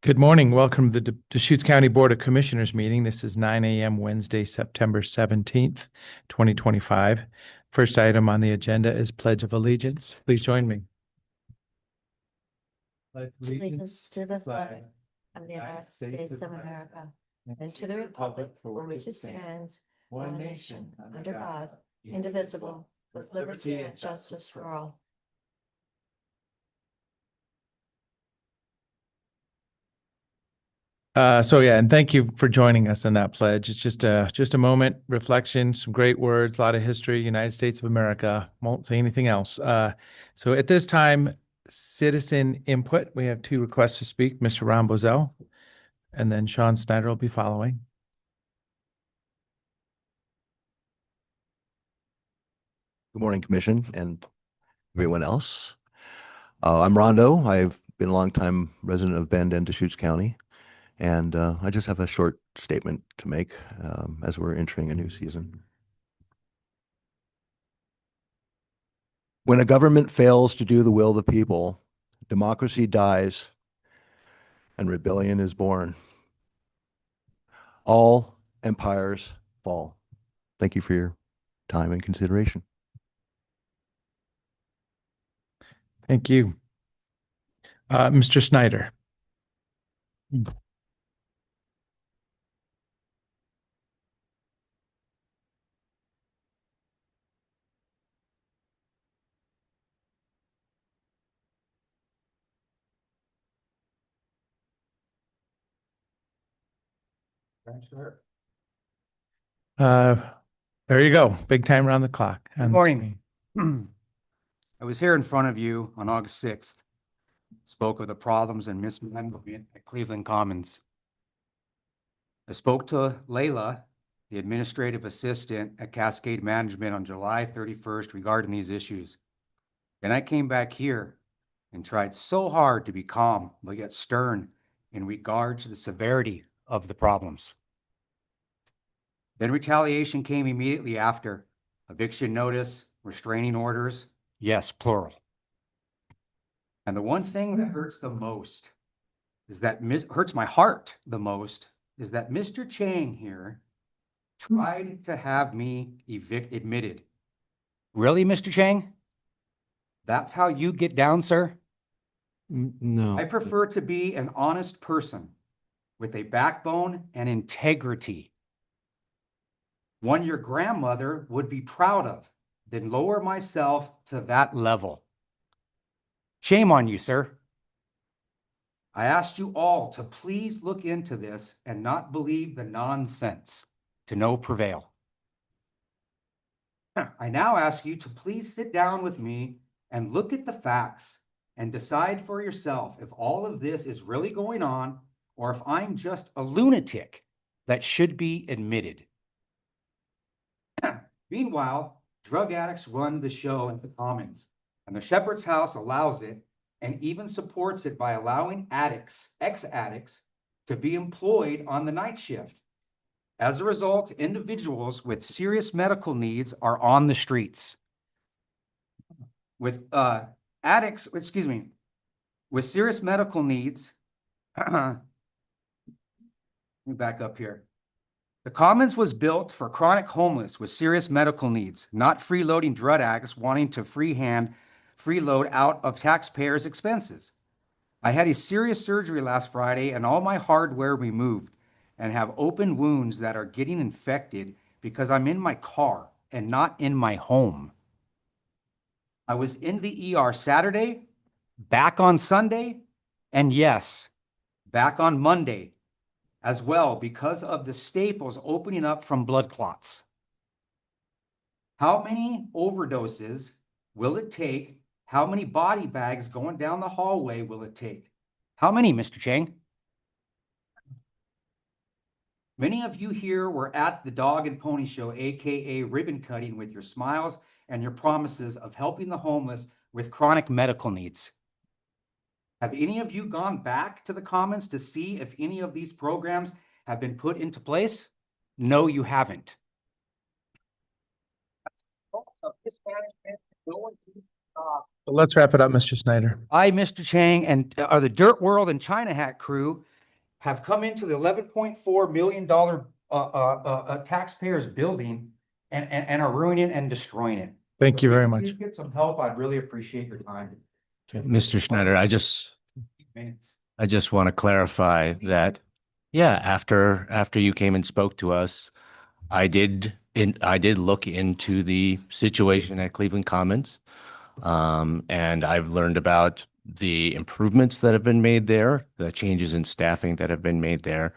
Good morning. Welcome to the Deschutes County Board of Commissioners meeting. This is 9 a.m. Wednesday, September 17th, 2025. First item on the agenda is Pledge of Allegiance. Please join me. Pledge allegiance to the flag of the United States of America and to the republic for which it stands, one nation, under God, indivisible, with liberty and justice for all. And thank you for joining us in that pledge. It's just a moment, reflection, some great words, a lot of history, United States of America. Won't say anything else. So at this time, citizen input. We have two requests to speak, Mr. Ron Bozell, and then Sean Snyder will be following. Good morning, Commission and everyone else. I'm Rondo. I've been a longtime resident of Bend and Deschutes County, and I just have a short statement to make as we're entering a new season. When a government fails to do the will of the people, democracy dies and rebellion is born. All empires fall. Thank you for your time and consideration. Thank you. Mr. Snyder. There you go. Big time around the clock. Good morning. I was here in front of you on August 6th, spoke of the problems and mismanagement at Cleveland Commons. I spoke to Layla, the administrative assistant at Cascade Management, on July 31st regarding these issues. Then I came back here and tried so hard to be calm, but yet stern in regard to the severity of the problems. Then retaliation came immediately after. Eviction notice, restraining orders, yes, plural. And the one thing that hurts the most is that hurts my heart the most is that Mr. Chang here tried to have me admitted. Really, Mr. Chang? That's how you get down, sir? No. I prefer to be an honest person with a backbone and integrity. One your grandmother would be proud of, than lower myself to that level. Shame on you, sir. I asked you all to please look into this and not believe the nonsense to no prevail. I now ask you to please sit down with me and look at the facts and decide for yourself if all of this is really going on or if I'm just a lunatic that should be admitted. Meanwhile, drug addicts run the show at the Commons, and the Shepherd's House allows it and even supports it by allowing addicts, ex-addicts, to be employed on the night shift. As a result, individuals with serious medical needs are on the streets. With with serious medical needs, let me back up here. The Commons was built for chronic homeless with serious medical needs, not freeloading drug addicts wanting to freeload out of taxpayers' expenses. I had a serious surgery last Friday and all my hardware removed and have open wounds that are getting infected because I'm in my car and not in my home. I was in the ER Saturday, back on Sunday, and yes, back on Monday as well because of the staples opening up from blood clots. How many overdoses will it take? How many body bags going down the hallway will it take? How many, Mr. Chang? Many of you here were at the Dog and Pony Show, AKA ribbon cutting, with your smiles and your promises of helping the homeless with chronic medical needs. Have any of you gone back to the Commons to see if any of these programs have been put into place? No, you haven't. But let's wrap it up, Mr. Snyder. I, Mr. Chang, and the Dirt World and China Hat crew have come into the $11.4 million taxpayers building and are ruining and destroying it. Thank you very If much. you get some help, I'd really appreciate your time. Mr. Schneider, I just Minutes. want to clarify that, yeah, after you came and spoke to us, I did look into the situation at Cleveland Commons. And I've learned about the improvements that have been made there, the changes in staffing that have been made there.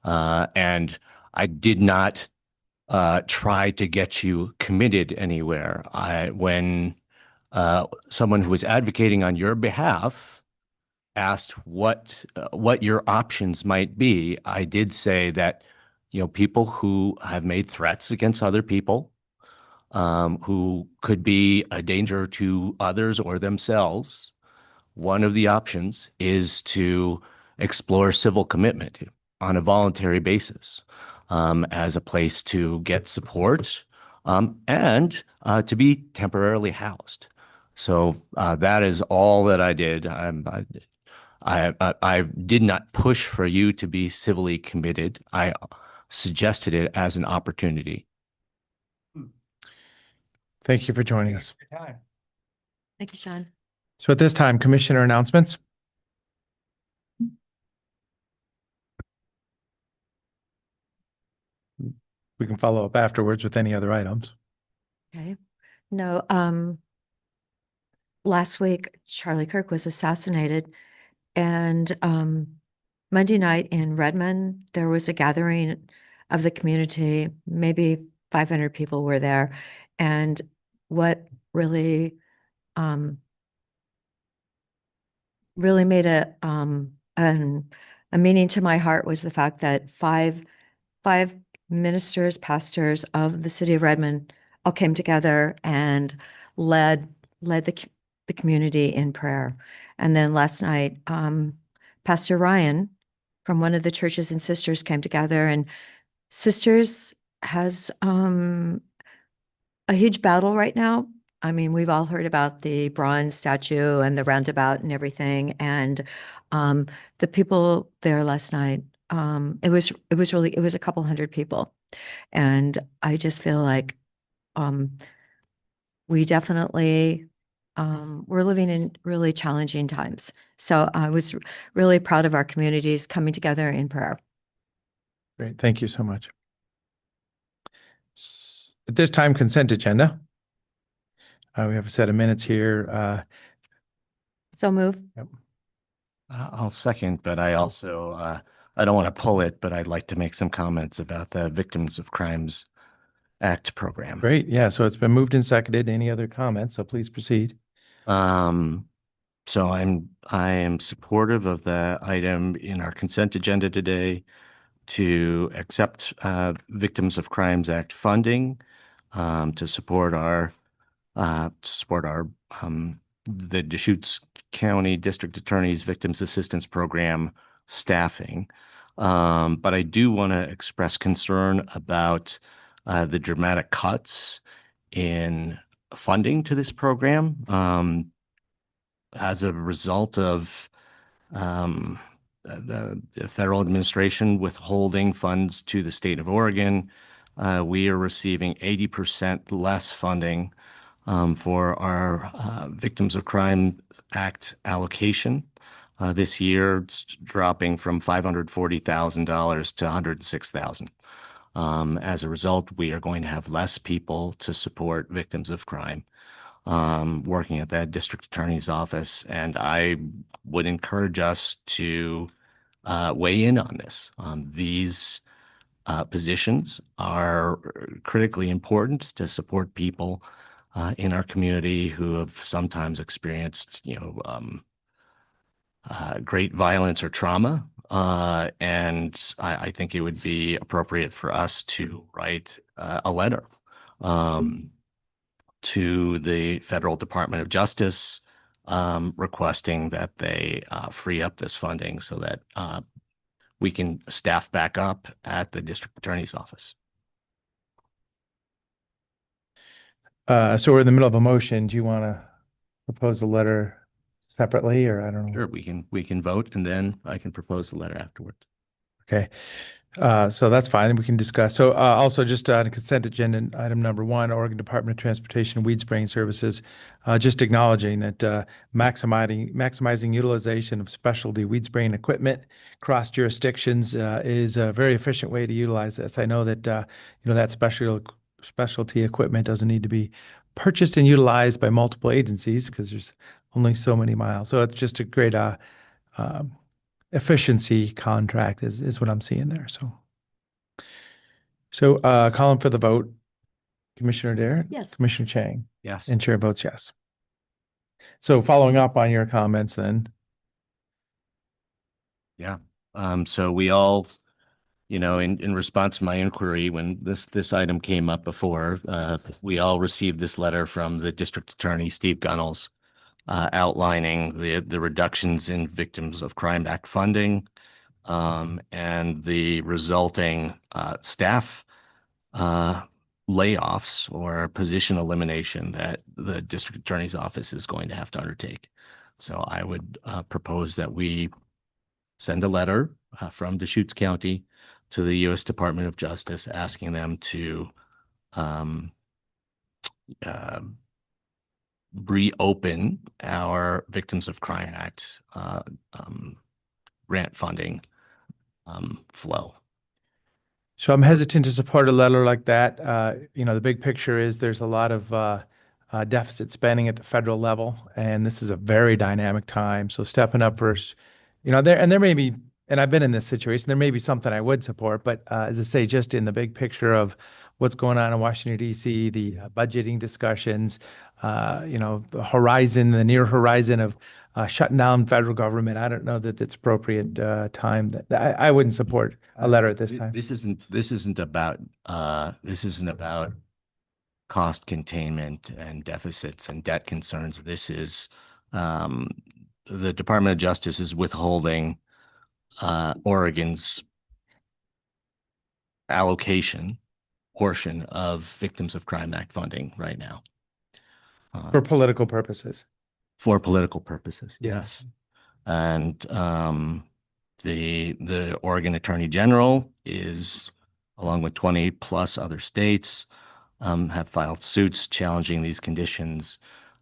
And I did not try to get you committed anywhere. When someone who was advocating on your behalf asked what your options might be, I did say that, people who have made threats against other people, who could be a danger to others or themselves, one of the options is to explore civil commitment on a voluntary basis, as a place to get support, and to be temporarily housed. So that is all that I did. I did not push for you to be civilly committed. I suggested it as an opportunity. Thank you for joining us. Your time. Thank you, Sean. So at this time, commissioner announcements. We can follow up afterwards with any other items. Okay. No, last week, Charlie Kirk was assassinated, and Monday night in Redmond, there was a gathering of the community. Maybe 500 people were there. And what really made a meaning to my heart was the fact that five ministers, pastors of the city of Redmond all came together and led the community in prayer. And then last night, Pastor Ryan from one of the churches and Sisters came together, and Sisters has a huge battle right now. I mean, we've all heard about the bronze statue and the roundabout and everything. And the people there last night, it was a couple hundred people. And I just feel like we definitely we're living in really challenging times. So I was really proud of our communities coming together in prayer. Great. Thank you so much. At this time, consent agenda. We have a set of minutes here. So move. I'll second, but I also, I don't want to pull it, but I'd like to make some comments about the Victims of Crimes Act program. Great. Yeah. So it's been moved and seconded. Any other comments? So please proceed. So I am supportive of the item in our consent agenda today to accept Victims of Crimes Act funding, to support our the Deschutes County District Attorney's Victims Assistance Program staffing. But I do want to express concern about the dramatic cuts in funding to this program as a result of the federal administration withholding funds to the state of Oregon. We are receiving 80% less funding for our Victims of Crime Act allocation. This year, it's dropping from $540,000 to $106,000. As a result, we are going to have less people to support victims of crime working at that district attorney's office. And I would encourage us to weigh in on this. These positions are critically important to support people in our community who have sometimes experienced, great violence or trauma. And I think it would be appropriate for us to write a letter to the Federal Department of Justice requesting that they free up this funding so that we can staff back up at the district attorney's office. So we're in the middle of a motion. Do you want to propose a letter separately, or I don't know? Sure, we can vote and then I can propose the letter afterwards. Okay. So that's fine. We can discuss. So also just on consent agenda, item number 1, Oregon Department of Transportation weed spraying services, just acknowledging that maximizing utilization of specialty weed spraying equipment across jurisdictions is a very efficient way to utilize this. I know that that specialty equipment doesn't need to be purchased and utilized by multiple agencies because there's only so many miles. So it's just a great efficiency contract is what I'm seeing there. So calling for the vote, Commissioner Dare? Yes. Commissioner Chang? Yes. And Chair votes yes. So following up on your comments then, Yeah. So we all, in response to my inquiry, when this item came up before, we all received this letter from the District Attorney, Steve Gunnels, outlining the reductions in Victims of Crime Act funding, and the resulting staff layoffs or position elimination that the District Attorney's Office is going to have to undertake. So I would propose that we send a letter from Deschutes County to the U.S. Department of Justice asking them to reopen our Victims of Crime Act grant funding flow. so I'm hesitant to support a letter like that. The big picture is there's a lot of deficit spending at the federal level, and this is a very dynamic time. So stepping up first, there may be, and I've been in this situation, there may be something I would support, but as I say, just in the big picture of what's going on in Washington, D.C., the budgeting discussions, the horizon, the near horizon of shutting down federal government, I don't know that it's appropriate time. That I wouldn't support a letter at this time. This isn't about cost containment and deficits and debt concerns. This is the Department of Justice is withholding Oregon's allocation portion of Victims of Crime Act funding right now. For political purposes. For political purposes, Yeah. yes. And the Oregon Attorney General is, along with 20 plus other states, have filed suits challenging these conditions.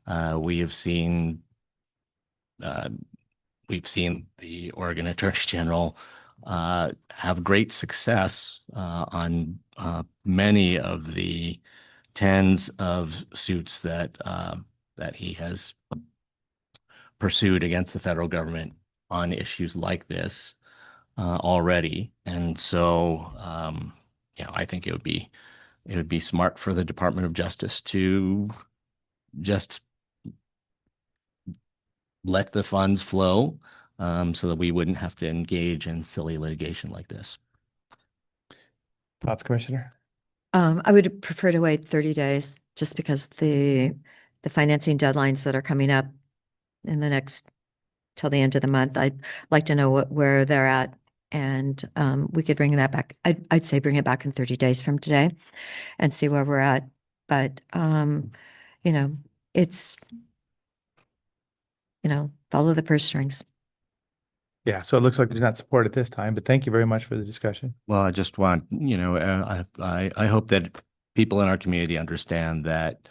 We've seen the Oregon Attorney General have great success on many of the tens of suits that he has pursued against the federal government on issues like this already. And so, I think it would be smart for the Department of Justice to just let the funds flow so that we wouldn't have to engage in silly litigation like this. Thoughts, Commissioner? I would prefer to wait 30 days just because the financing deadlines that are coming up in the next till the end of the month, I'd like to know where they're at, and we could bring that back. I'd say bring it back in 30 days from today and see where we're at. But it's follow the purse strings. Yeah, so it looks like there's not support at this time, but thank you very much for the discussion. Well, I just want, I hope that people in our community understand that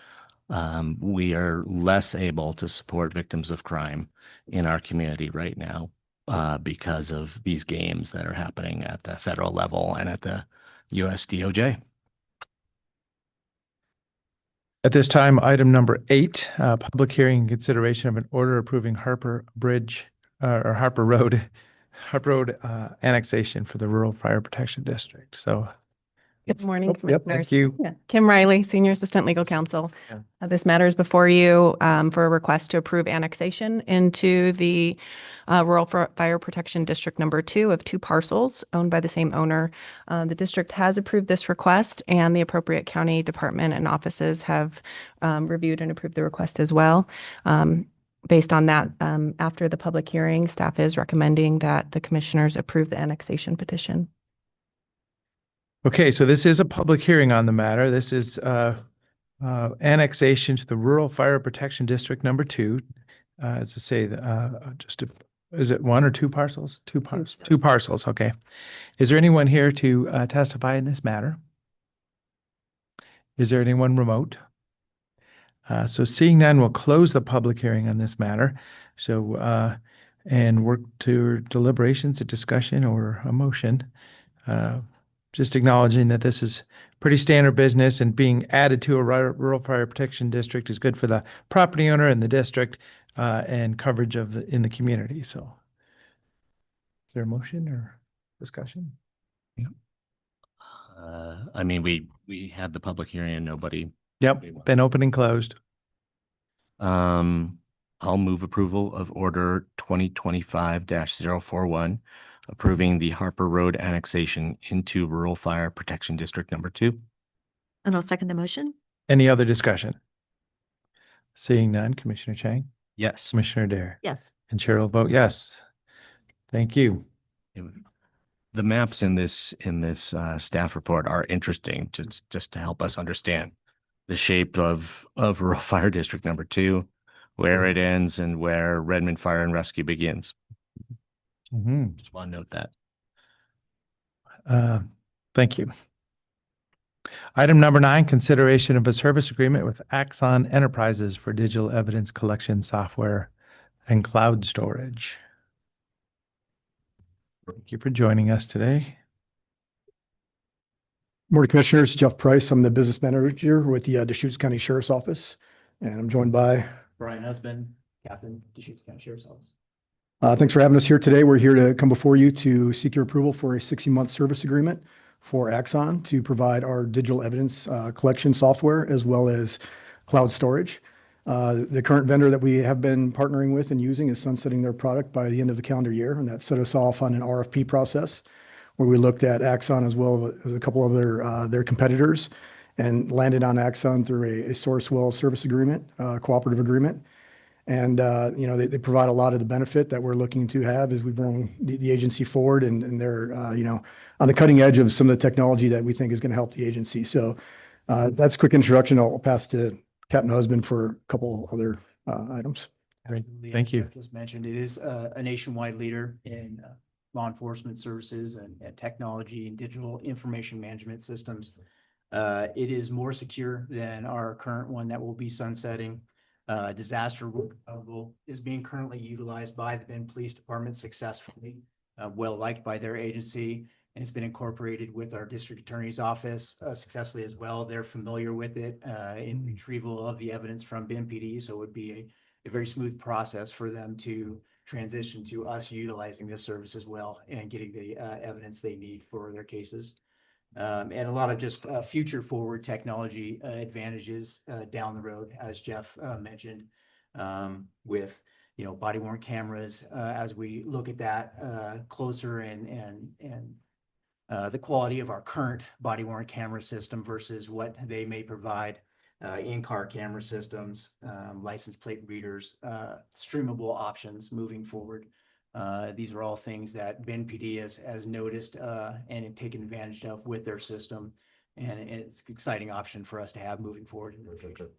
we are less able to support victims of crime in our community right now because of these games that are happening at the federal level and at the US DOJ. At this time, item number 8, public hearing and consideration of an order approving Harper Road annexation for the Rural Fire Protection District. So, Good morning, yep, Commissioners. thank you. Yeah. Kim Riley, Senior Assistant Legal Counsel. Yeah. This matter is before you for a request to approve annexation into the Rural Fire Protection District number 2 of 2 parcels owned by the same owner. The district has approved this request, and the appropriate county department and offices have reviewed and approved the request as well. Based on that, after the public hearing, staff is recommending that the commissioners approve the annexation petition. Okay, so this is a public hearing on the matter. This is annexation to the Rural Fire Protection District number 2. As I say, is it 1 or 2 parcels? 2 parcels. 2 parcels. Okay. Is there anyone here to testify in this matter? Is there anyone remote? So seeing none, we'll close the public hearing on this matter. So, and work to deliberations, a discussion, or a motion. Just acknowledging that this is pretty standard business, and being added to a rural fire protection district is good for the property owner and the district, and coverage of in the community. So is there a motion or discussion? I mean, we had the public hearing and nobody. Yep, been open and closed. I'll move approval of order 2025-041, approving the Harper Road annexation into Rural Fire Protection District number 2. And I'll second the motion. Any other discussion? Seeing none, Commissioner Chang, Yes. Commissioner Dare, Yes. and Chair will vote yes. Thank you. The maps in this staff report are interesting, just to help us understand the shape of Rural Fire District number 2, where it ends, and where Redmond Fire and Rescue begins. Mhm. Just want to note that. Thank you. Item number 9, consideration of a service agreement with Axon Enterprises for digital evidence collection software and cloud storage. Thank you for joining us today. Morning, Commissioners. Jeff Price. I'm the business manager with the Deschutes County Sheriff's Office, and I'm joined by Brian Husband, Captain, Deschutes County Sheriff's Office. thanks for having us here today. We're here to come before you to seek your approval for a 60-month service agreement for Axon to provide our digital evidence collection software as well as cloud storage. The current vendor that we have been partnering with and using is sunsetting their product by the end of the calendar year, and that set us off on an RFP process where we looked at Axon as well as a couple of their competitors, and landed on Axon through a Sourcewell service agreement, cooperative agreement. And, they provide a lot of the benefit that we're looking to have as we bring the agency forward, and they're, on the cutting edge of some of the technology that we think is going to help the agency. So that's a quick introduction. I'll pass to Captain Husband for a couple other items. Great. Absolutely. Thank As you. Jeff just mentioned, it is a nationwide leader in law enforcement services and technology and digital information management systems. It is more secure than our current one that will be sunsetting. Disaster Recoverable is being currently utilized by the Bend Police Department successfully, well liked by their agency, and it's been incorporated with our district attorney's office successfully as well. They're familiar with it in retrieval of the evidence from Bend PD, so it would be a very smooth process for them to transition to us utilizing this service as well and getting the evidence they need for their cases. And a lot of just future forward technology advantages down the road, as Jeff mentioned, with body worn cameras as we look at that closer, and the quality of our current body worn camera system versus what they may provide, in-car camera systems, license plate readers, streamable options moving forward. These are all things that Bend PD has noticed and taken advantage of with their system, and it's an exciting option for us to have moving forward in the future.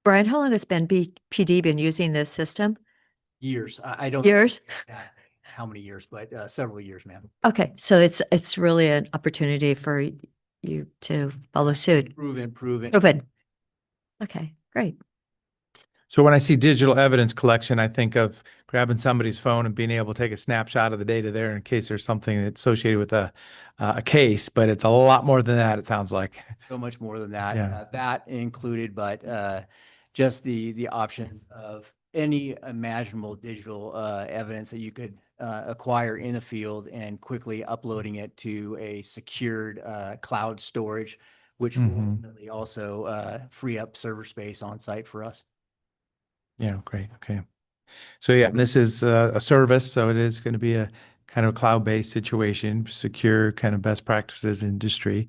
Brian, how long has PD been using this system? Years. I don't. Years? How many years, but several years, ma'am. Okay, so it's really an opportunity for you to follow suit. Proven. Proven. Okay, great. So when I see digital evidence collection, I think of grabbing somebody's phone and being able to take a snapshot of the data there in case there's something associated with a case, but it's a lot more than that, it sounds like. So much more than that. Yeah. That included, but just the option of any imaginable digital evidence that you could acquire in the field and quickly uploading it to a secured cloud storage, which will ultimately also free up server space on site for us. Yeah, great. Okay. So yeah, this is a service, so it is going to be a kind of cloud-based situation, secure kind of best practices industry,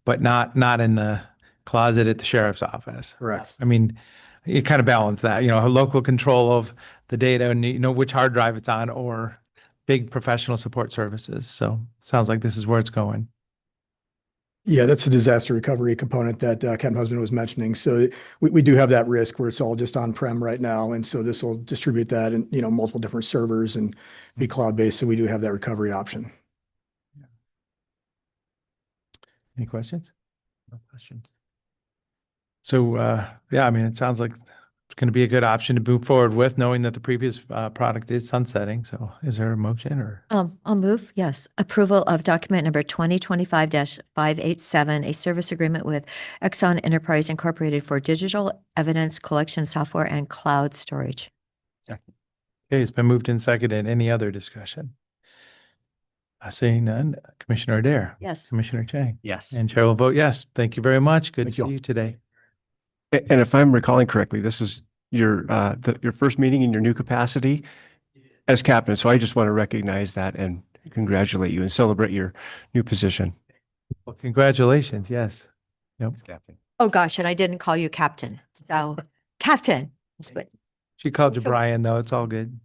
but not in the closet at the sheriff's office. Correct. I mean, you kind of balance that, a local control of the data and which hard drive it's on, or big professional support services. So sounds like this is where it's going. Yeah, that's the disaster recovery component that Captain Husband was mentioning. So we do have that risk where it's all just on-prem right now. And so this will distribute that in, multiple different servers and be cloud-based. So we do have that recovery option. Any questions? No questions. So, yeah, I mean, it sounds like it's going to be a good option to move forward with, knowing that the previous product is sunsetting. So is there a motion or? I'll move, yes. Approval of document number 2025-587, a service agreement with Exxon Enterprise Incorporated for digital evidence collection software and cloud storage. Okay, it's been moved and seconded. Any other discussion? Seeing none, Commissioner Adair. Yes. Commissioner Chang. Yes. And Chair will vote yes. Thank you very much. Good Thank to you see all. you today. And if I'm recalling correctly, this is your your first meeting in your new capacity as captain. So I just want to recognize that and congratulate you and celebrate your new position. Well, congratulations. Yes. Yep. Captain. Oh, gosh, and I didn't call you captain. So, captain. That's what- She called you So- Brian, though. It's all good.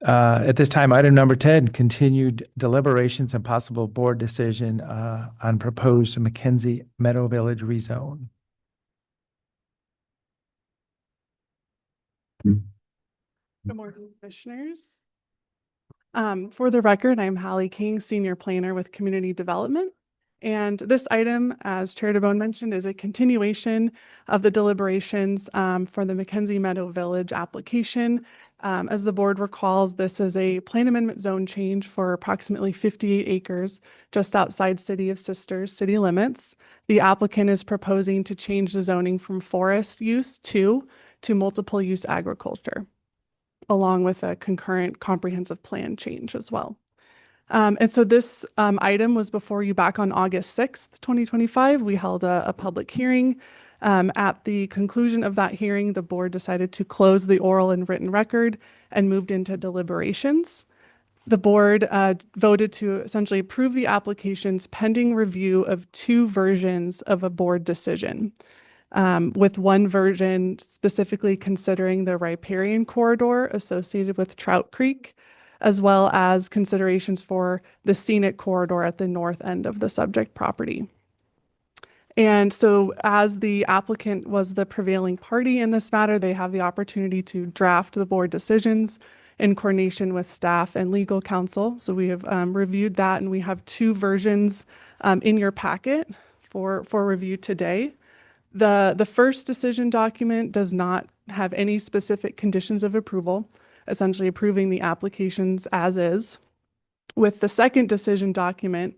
At this time, item number 10, continued deliberations and possible board decision on proposed Mackenzie Meadow Village rezone. Good morning, commissioners. For the record, I'm Hallie King, Senior Planner with Community Development. And this item, as Chair DeBonne mentioned, is a continuation of the deliberations for the Mackenzie Meadow Village application. As the board recalls, this is a plan amendment zone change for approximately 58 acres just outside City of Sisters city limits. The applicant is proposing to change the zoning from forest use to multiple use agriculture, along with a concurrent comprehensive plan change as well. And so this item was before you back on August 6th, 2025. We held a public hearing. At the conclusion of that hearing, the board decided to close the oral and written record and moved into deliberations. The board voted to essentially approve the applications pending review of two versions of a board decision. With one version specifically considering the riparian corridor associated with Trout Creek, as well as considerations for the scenic corridor at the north end of the subject property. And so as the applicant was the prevailing party in this matter, they have the opportunity to draft the board decisions in coordination with staff and legal counsel. So we have reviewed that, and we have two versions in your packet for review today. The first decision document does not have any specific conditions of approval, essentially approving the applications as is, with the second decision document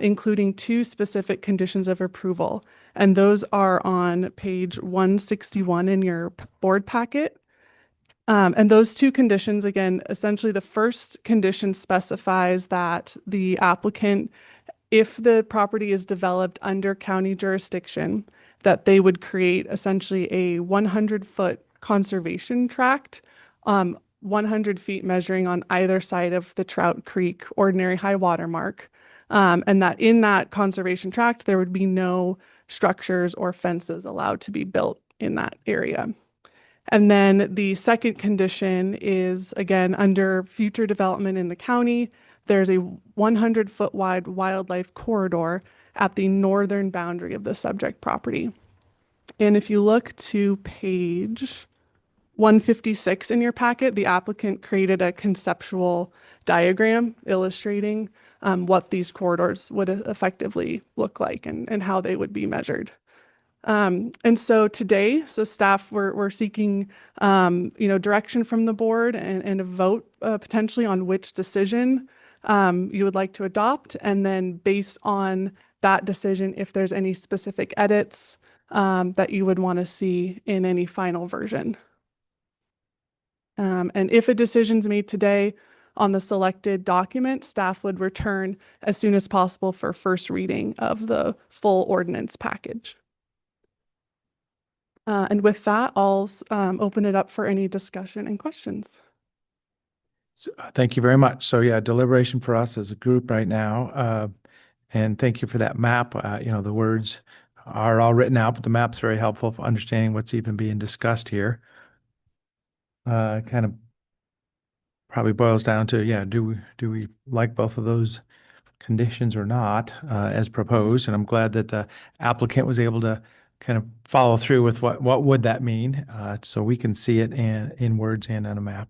including two specific conditions of approval. And those are on page 161 in your board packet. And those two conditions, again, essentially the first condition specifies that the applicant, if the property is developed under county jurisdiction, that they would create essentially a 100-foot conservation tract, 100 feet measuring on either side of the Trout Creek ordinary high water mark. And that in that conservation tract, there would be no structures or fences allowed to be built in that area. And then the second condition is, again, under future development in the county, there's a 100-foot wide wildlife corridor at the northern boundary of the subject property. And if you look to page 156 in your packet, the applicant created a conceptual diagram illustrating what these corridors would effectively look like and how they would be measured. And so today, staff, we're seeking, direction from the board and a vote potentially on which decision you would like to adopt. And then based on that decision, if there's any specific edits that you would want to see in any final version. And if a decision is made today on the selected document, staff would return as soon as possible for first reading of the full ordinance package. And with that, I'll open it up for any discussion and questions. So, thank you very much. So yeah, deliberation for us as a group right now. And thank you for that map. The words are all written out, but the map's very helpful for understanding what's even being discussed here. Kind of probably boils down to, yeah, do we like both of those conditions or not, as proposed? And I'm glad that the applicant was able to kind of follow through with what would that mean, so we can see it in words and on a map.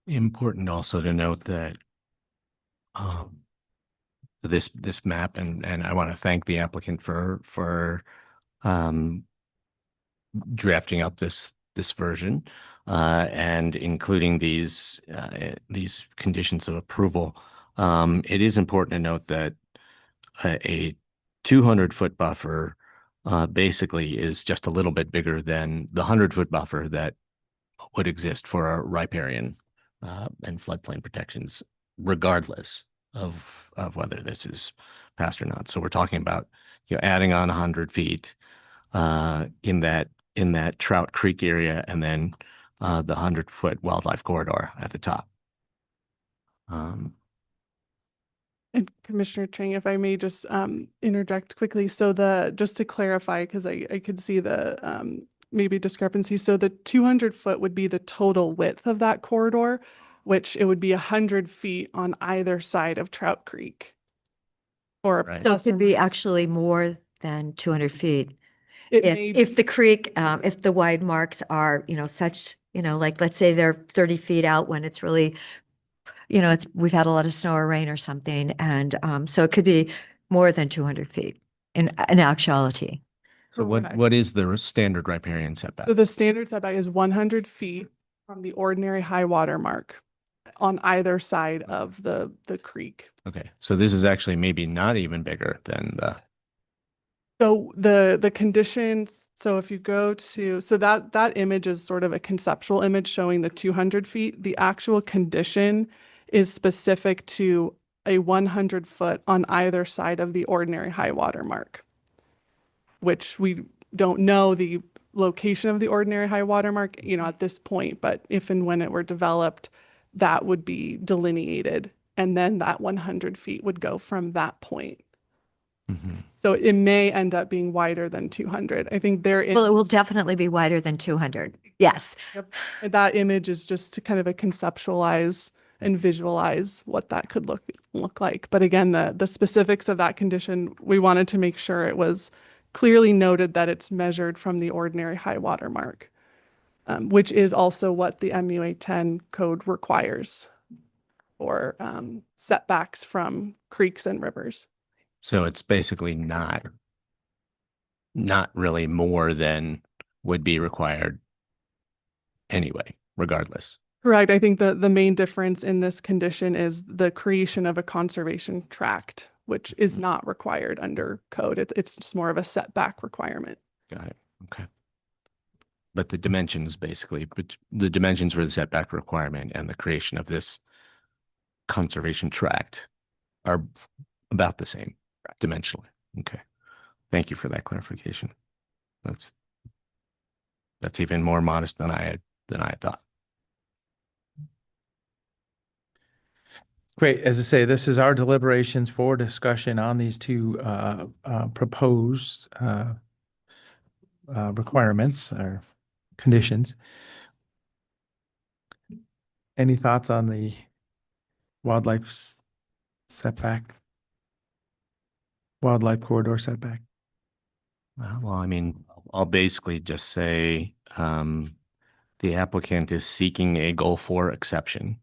Important also to note that this map, and I want to thank the applicant for drafting up this version and including these conditions of approval. It is important to note that a 200-foot buffer basically is just a little bit bigger than the 100-foot buffer that would exist for our riparian and floodplain protections, regardless of whether this is passed or not. So we're talking about, you know, adding on 100 feet in that Trout Creek area, and then the 100-foot wildlife corridor at the top. And Commissioner Chang, if I may just interject quickly. So just to clarify, because I could see the maybe discrepancy. So the 200-foot would be the total width of that corridor, which it would be 100 feet on either side of Trout Creek. Or Right. So it could be actually more than 200 feet. it may If the creek, if the wide marks are, such, like, let's say they're 30 feet out when it's really, we've had a lot of snow or rain or something. And so it could be more than 200 feet in actuality. So Correct. what is the standard riparian setback? So the standard setback is 100 feet from the ordinary high water mark on either side of the creek. Okay, so this is actually maybe not even bigger than the. So the conditions, so if you go to, so that image is sort of a conceptual image showing the 200 feet. The actual condition is specific to a 100 foot on either side of the ordinary high water mark, which we don't know the location of the ordinary high water mark, at this point, but if and when it were developed, that would be delineated. And then that 100 feet would go from that point. Mhm. So it may end up being wider than 200. I think Well, it will definitely be wider than 200. Yes. that image is just to kind of conceptualize and visualize what that could look like. But again, the specifics of that condition, we wanted to make sure it was clearly noted that it's measured from the ordinary high water mark, which is also what the MUA 10 code requires for setbacks from creeks and rivers. So it's basically not really more than would be required anyway, regardless. Correct. I think the main difference in this condition is the creation of a conservation tract, which is not required under code. It's just more of a setback requirement. Got it. Okay. But the dimensions basically, but the dimensions for the setback requirement and the creation of this conservation tract are about the same dimensionally. Okay. Thank you for that clarification. That's even more modest than I had thought. Great. As I say, this is our deliberations for discussion on these two proposed requirements or conditions. Any thoughts on the wildlife setback? Wildlife corridor setback? Well, I mean, I'll basically just say the applicant is seeking a Goal 4 exception.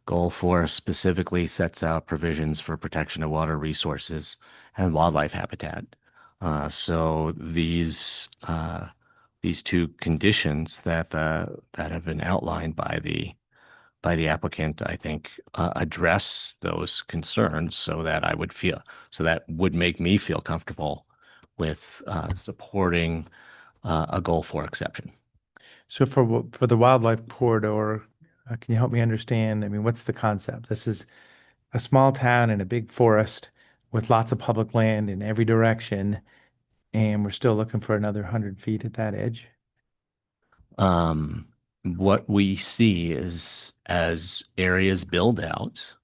Goal 4 specifically sets out provisions for protection of water resources and wildlife habitat. So these two conditions that have been outlined by the applicant, I think, address those concerns so that would make me feel comfortable with supporting a Goal 4 exception. So for the wildlife corridor, can you help me understand? I mean, what's the concept? This is a small town in a big forest with lots of public land in every direction, and we're still looking for another 100 feet at that edge. What we see is as areas build out,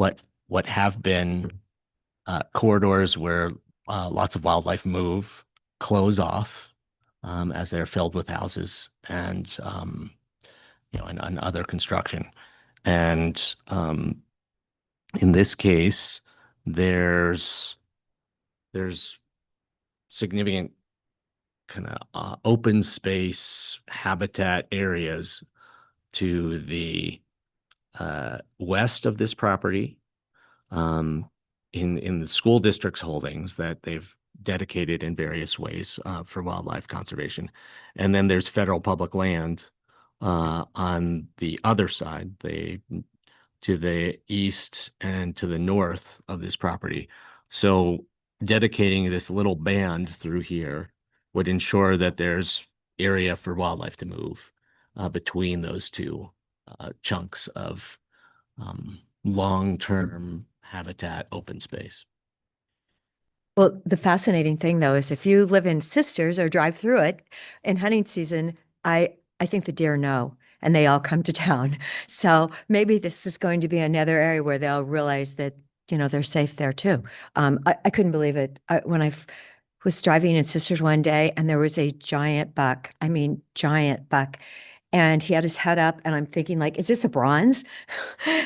what have been corridors where lots of wildlife move close off as they're filled with houses and, and other construction. And in this case, there's significant kind of open space habitat areas to the west of this property, in the school district's holdings that they've dedicated in various ways for wildlife conservation. And then there's federal public land on the other side, to the east and to the north of this property. So dedicating this little band through here would ensure that there's area for wildlife to move between those two chunks of long-term habitat open space. Well, the fascinating thing though is if you live in Sisters or drive through it in hunting season, I think the deer know and they all come to town. So maybe this is going to be another area where they'll realize that, they're safe there too. I couldn't believe it. When I was driving in Sisters one day and there was a giant buck, I mean, giant buck. And he had his head up and I'm thinking like, is this a bronze?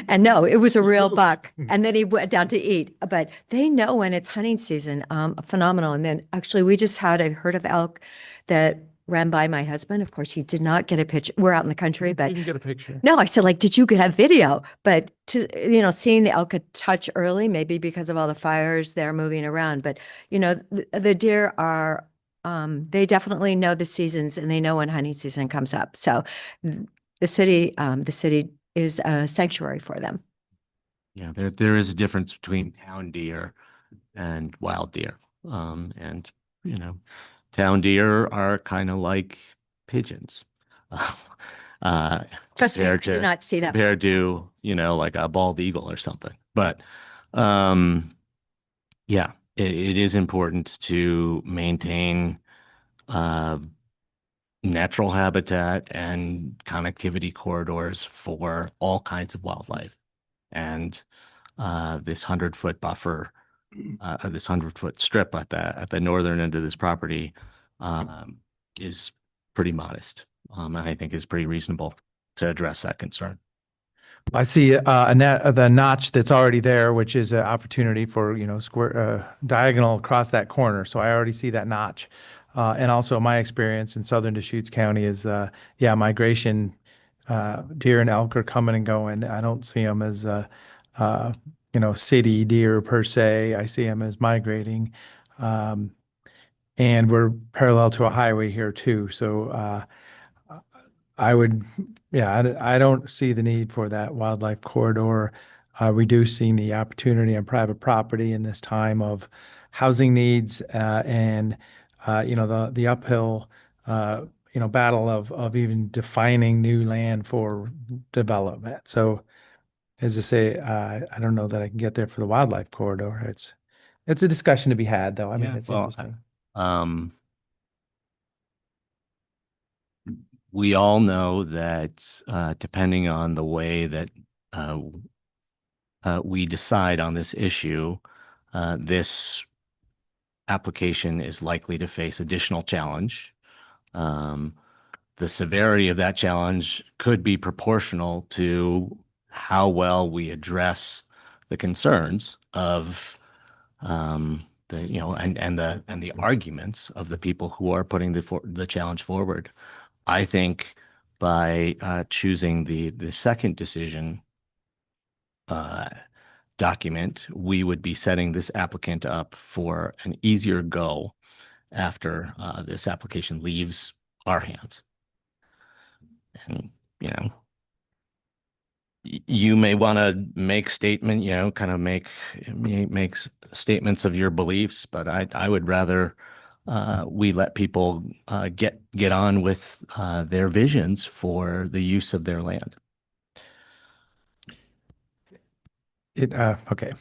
And no, it was a real buck. And then he went down to eat, but they know when it's hunting season, phenomenal. And then actually we just had a herd of elk that ran by my husband. Of course, he did not get a picture. We're out in the country, but You can get a picture. no, I said like, did you get a video? But seeing the elk a touch early, maybe because of all the fires, they're moving around. But, the deer are, they definitely know the seasons and they know when hunting season comes up. So the city is a sanctuary for them. Yeah, there is a difference between town deer and wild deer. And town deer are kind of like pigeons. Trust me, I compared did to- not see that. compared to, like a bald eagle or something. But yeah, it is important to maintain natural habitat and connectivity corridors for all kinds of wildlife. And this 100-foot buffer, this 100-foot strip at the northern end of this property is pretty modest. And I think is pretty reasonable to address that concern. I see the notch that's already there, which is an opportunity for, square diagonal across that corner. So I already see that notch. And also my experience in southern Deschutes County is, migration, deer and elk are coming and going. I don't see them as, city deer per se. I see them as migrating. And we're parallel to a highway here too. So I don't see the need for that wildlife corridor, reducing the opportunity on private property in this time of housing needs and the uphill battle of even defining new land for development. So as I say, I don't know that I can get there for the wildlife corridor. It's a discussion to be had, though. I mean, it's interesting. We all know that depending on the way that we decide on this issue, this application is likely to face additional challenge. The severity of that challenge could be proportional to how well we address the concerns of the arguments of the people who are putting the challenge forward. I think by choosing the second decision document, we would be setting this applicant up for an easier go after this application leaves our hands. And, you may want to make statements of your beliefs, but I would rather we let people get on with their visions for the use of their land. Okay.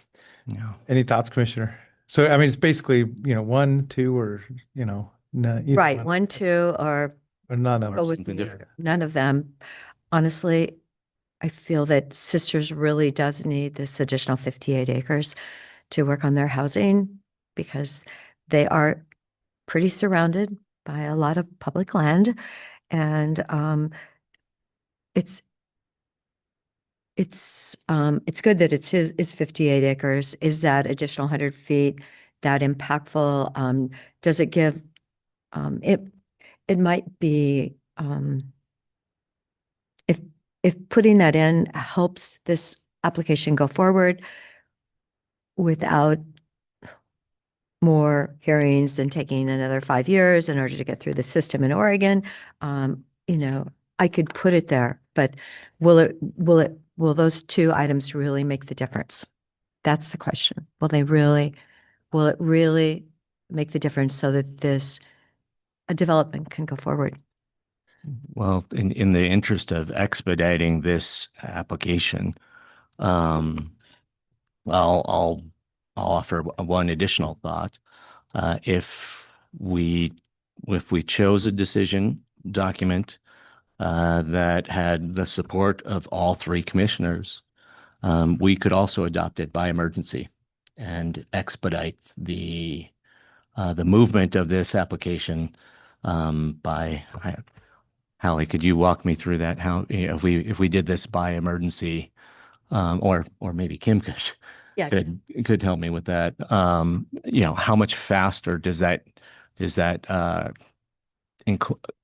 Yeah. Any thoughts, Commissioner? So, I mean, it's basically, 1, 2, or, no, either Right, 1, 2, or or none of go them. with something different. none of them. Honestly, I feel that Sisters really does need this additional 58 acres to work on their housing because they are pretty surrounded by a lot of public land. And it's it's good that it's 58 acres. Is that additional 100 feet that impactful? Does it give, it might be, if putting that in helps this application go forward without more hearings and taking another 5 years in order to get through the system in Oregon, you know, I could put it there, but will those two items really make the difference? That's the question. Will it really make the difference so that a development can go forward? Well, in the interest of expediting this application, I'll offer one additional thought. If we chose a decision document that had the support of all three commissioners, we could also adopt it by emergency and expedite the movement of this application Hallie, could you walk me through that? How, you know, if we did this by emergency, or maybe Kim Yeah. could help me with that. You know, how much faster does that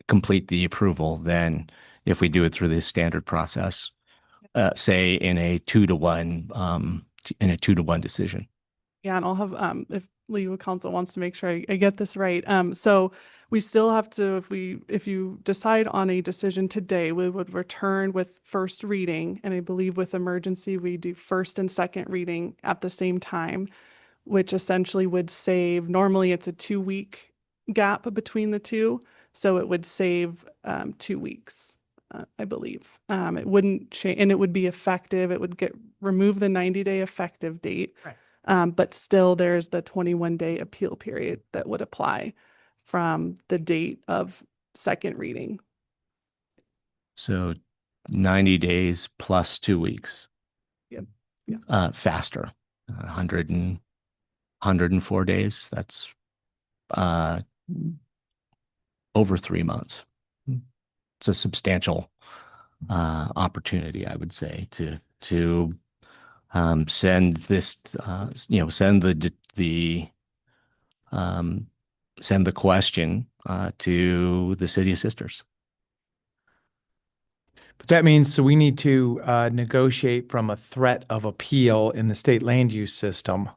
complete the approval than if we do it through the standard process, say in a 2-to-1 decision? Yeah, and I'll have, if legal counsel wants to make sure I get this right. So we still have to, if you decide on a decision today, we would return with first reading. And I believe with emergency, we do first and second reading at the same time, which essentially would save, normally it's a 2-week gap between the two. So it would save 2 weeks, I believe. It wouldn't change, and it would be effective. It would remove the 90-day effective date. Right. But still there's the 21-day appeal period that would apply from the date of second reading. So 90 days plus 2 weeks. Yep. Yeah. Faster, 104 days. That's over 3 months. It's a substantial opportunity, I would say, to send this, send the question to the city of Sisters. But that means, so we need to negotiate from a threat of appeal in the state land use system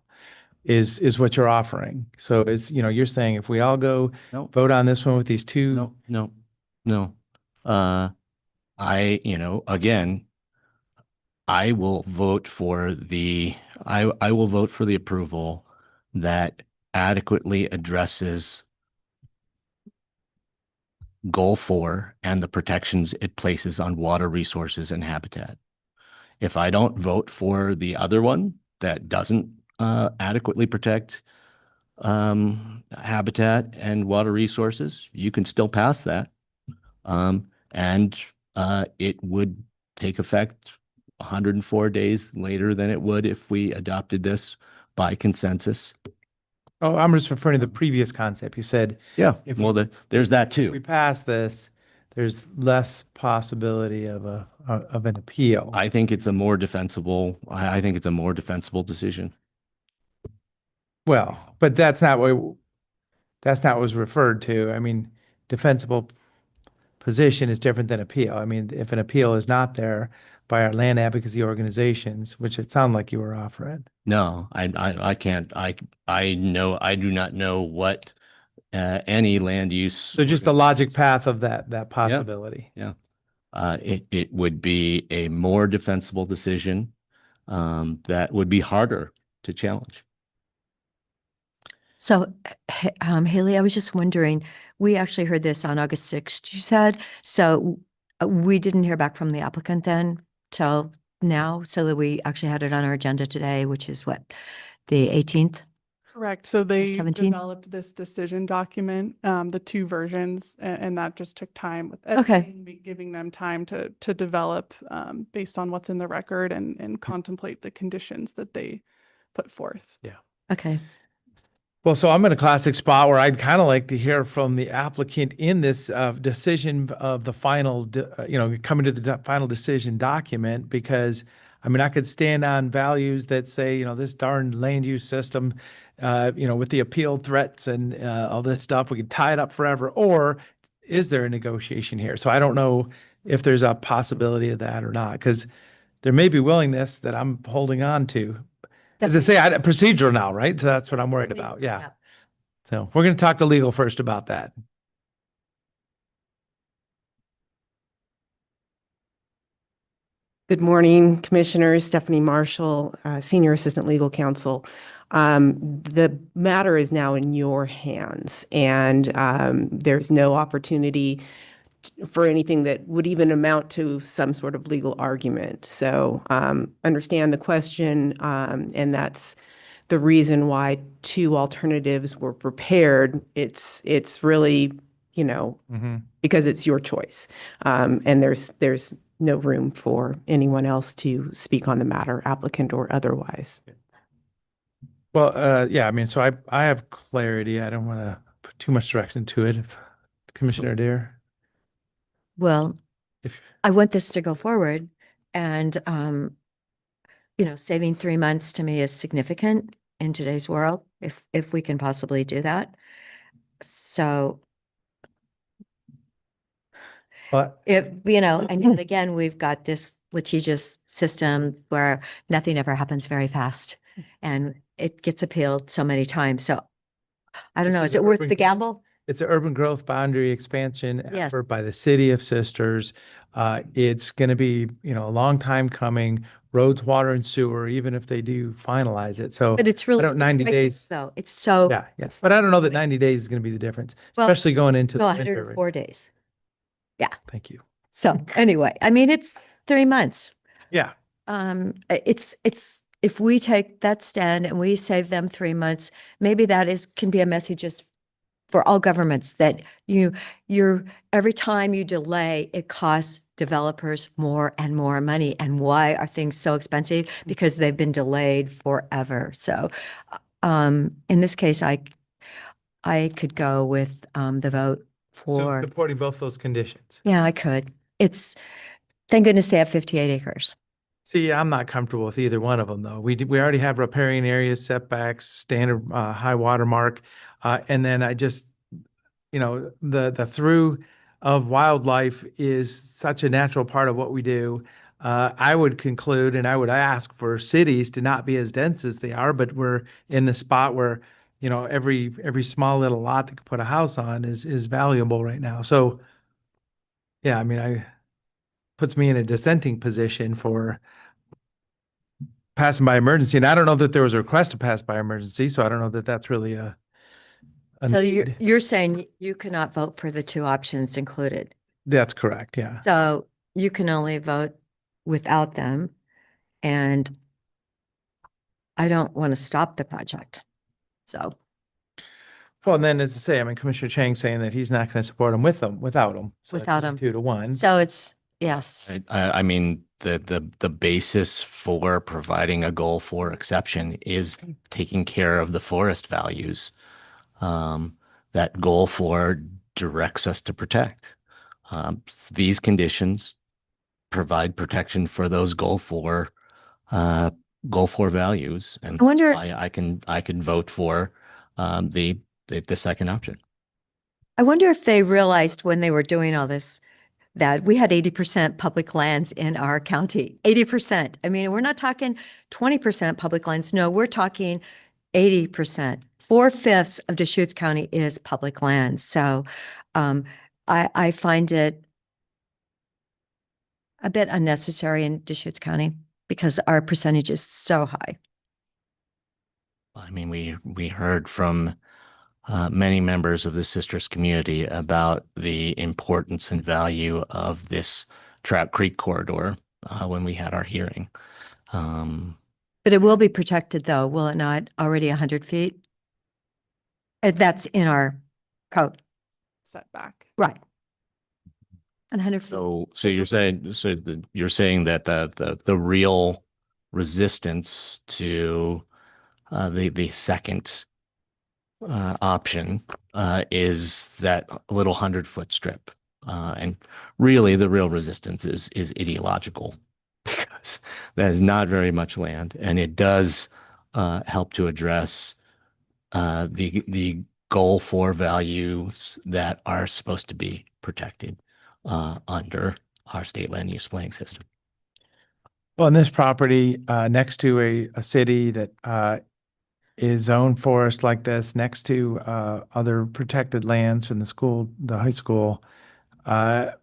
is what you're offering. So it's, you know, you're saying if we all go vote on this one with these two. No. Again, I will vote for the approval that adequately addresses Goal 4 and the protections it places on water resources and habitat. If I don't vote for the other one that doesn't adequately protect habitat and water resources, you can still pass that. And it would take effect 104 days later than it would if we adopted this by consensus. Oh, I'm just referring to the previous concept. You said, Yeah, If well, we- there's that if we too. pass this, there's less possibility of an appeal. I think it's a more defensible decision. Well, but that's not what was referred to. I mean, defensible position is different than appeal. I mean, if an appeal is not there by our land advocacy organizations, which it sounded like you were offering. No, I can't. I do not know what any land use. So just the logic path of that possibility. Yeah. It would be a more defensible decision that would be harder to challenge. So, Haley, I was just wondering, we actually heard this on August 6th, you said. So we didn't hear back from the applicant then till now, so that we actually had it on our agenda today, which is what, the 18th? Correct. So they 17? developed this decision document, the 2 versions, and that just took time with Okay. editing, giving them time to develop based on what's in the record and contemplate the conditions that they put forth. Okay. Well, so I'm in a classic spot where I'd kind of like to hear from the applicant in this decision of the final, coming to the final decision document, because I mean, I could stand on values that say, this darn land use system, with the appeal threats and all this stuff, we could tie it up forever. Or is there a negotiation here? So I don't know if there's a possibility of that or not, because there may be willingness that I'm holding on to. As I say, procedural now, right? So that's what I'm worried about. Yeah. So we're going to talk to legal first about that. Good morning, Commissioners. Stephanie Marshall, Senior Assistant Legal Counsel. The matter is now in your hands, and there's no opportunity for anything that would even amount to some sort of legal argument. So understand the question, and that's the reason why two alternatives were prepared. It's really, because it's your choice. And there's no room for anyone else to speak on the matter, applicant or otherwise. Well, yeah, I mean, so I have clarity. I don't want to put too much direction to it. Commissioner Adair? Well, If I want this to go forward, and, saving 3 months to me is significant in today's world, if we can possibly do that. So But and yet again, we've got this litigious system where nothing ever happens very fast, and it gets appealed so many times. So I don't This know, is is it worth urban- the gamble? it's an urban growth boundary expansion Yes. effort by the city of Sisters. It's going to be, a long time coming. Roads, water, and sewer, even if they do finalize it. So But it's really. 90 days. Though, it's so. Yeah, yes. But I don't know that 90 days is going to be the difference, Well, especially going into No, the winter. 104 days. Thank you. So anyway, I mean, it's 3 months. Yeah. It's if we take that stand and we save them 3 months, maybe can be a message just for all governments that you're every time you delay, it costs developers more and more money. And why are things so expensive? Because they've been delayed forever. So in this case, I could go with the vote So for, supporting both those conditions. yeah, I could. It's, thank goodness they have 58 acres. See, I'm not comfortable with either one of them, though. We already have riparian areas, setbacks, standard high water mark. And then I just, the through of wildlife is such a natural part of what we do. I would conclude and I would ask for cities to not be as dense as they are, but we're in the spot where, every small little lot that could put a house on is valuable right now. So, yeah, I mean, puts me in a dissenting position for passing by emergency. And I don't know that there was a request to pass by emergency, so I don't know that that's really a So need. you're saying you cannot vote for the two options included. That's correct, yeah. So you can only vote without them. And I don't want to stop the project. So, Well, and then as I say, I mean, Commissioner Chang saying that he's not going to support them without them. So Without it's 'em. 2-1. so it's, yes. I mean, the basis for providing a goal for exception is taking care of the forest values. That goal for directs us to protect. These conditions provide protection for those goal for values, and I wonder- that's why I can vote for the second option. I wonder if they realized when they were doing all this that we had 80% public lands in our county, 80%. I mean, we're not talking 20% public lands. No, we're talking 80%. 4/5 of Deschutes County is public land. So I find it a bit unnecessary in Deschutes County because our percentage is so high. I mean, we heard from many members of the Sisters community about the importance and value of this Trout Creek corridor when we had our hearing. But it will be protected though, will it not? Already 100 feet? That's in our code, Setback. right? 100 feet. So you're saying that the real resistance to the second option is that little 100-foot strip. And really the real resistance is ideological because that is not very much land, and it does help to address the goal for values that are supposed to be protected under our state land use planning system. Well, in this property, next to a city that is zoned forest like this, next to other protected lands from the school, the high school, by,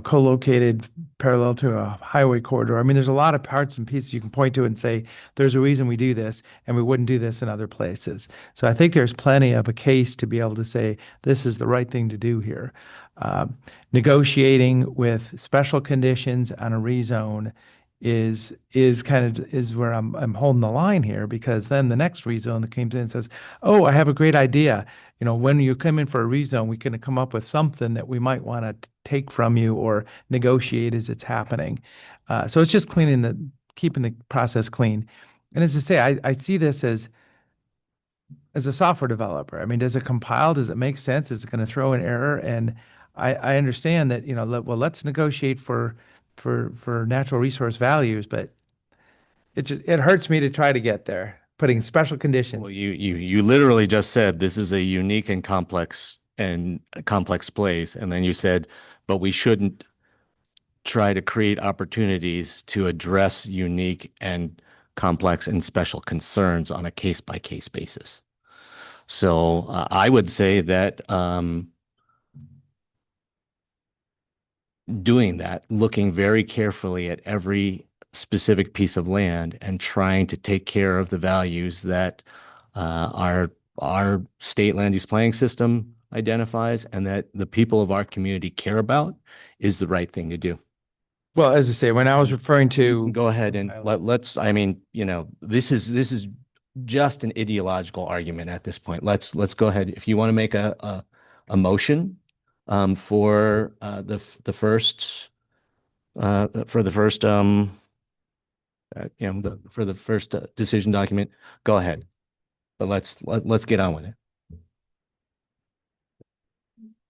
co-located parallel to a highway corridor. I mean, there's a lot of parts and pieces you can point to and say, there's a reason we do this, and we wouldn't do this in other places. So I think there's plenty of a case to be able to say, this is the right thing to do here. Negotiating with special conditions on a rezone is where I'm holding the line here, because then the next rezone that comes in and says, oh, I have a great idea. When you come in for a rezone, we can come up with something that we might want to take from you or negotiate as it's happening. So it's just keeping the process clean. And as I say, I see this as a software developer. I mean, does it compile? Does it make sense? Is it going to throw an error? And I understand that, well, let's negotiate for natural resource values, but it hurts me to try to get there, putting special conditions. Well, you literally just said this is a unique and complex place, and then you said, but we shouldn't try to create opportunities to address unique and complex and special concerns on a case-by-case basis. So I would say that doing that, looking very carefully at every specific piece of land and trying to take care of the values that our state land use planning system identifies and that the people of our community care about is the right thing to do. Well, as I say, when I was referring to, Go ahead and let's, this is just an ideological argument at this point. Let's go ahead. If you want to make a motion for the first decision document, go ahead. But let's get on with it.